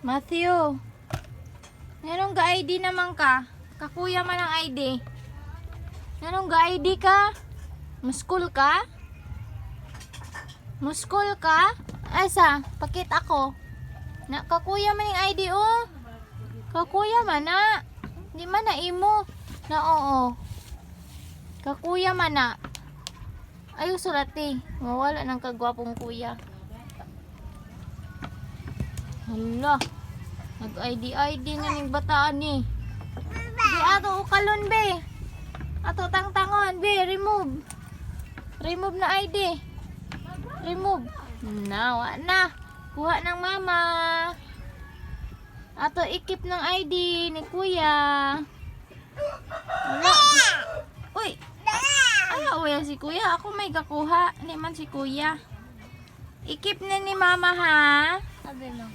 Matthew. Meron ga ID naman ka? Kakuya man ang ID. Meron ga ID ka? Muskul ka? Muskul ka? Asa, pakit ako. Na kakuya man yung ID oh. Kakuya man na. Di man na imo. Na oo. Kakuya man na. Ayaw sulati. Mawala ng kagwapong kuya. Hala. Nag-ID nga ng bataan ni. Di ato ukalon be. Ato tangtangon be. Remove. Remove na ID. Remove. Nawa na. Kuha ng mama. Ato ikip ng ID ni kuya. Wala. Uy. Ayaw yan si kuya. Ako may kakuha. Hindi man si kuya. Ikip na ni mama ha. Sabi no.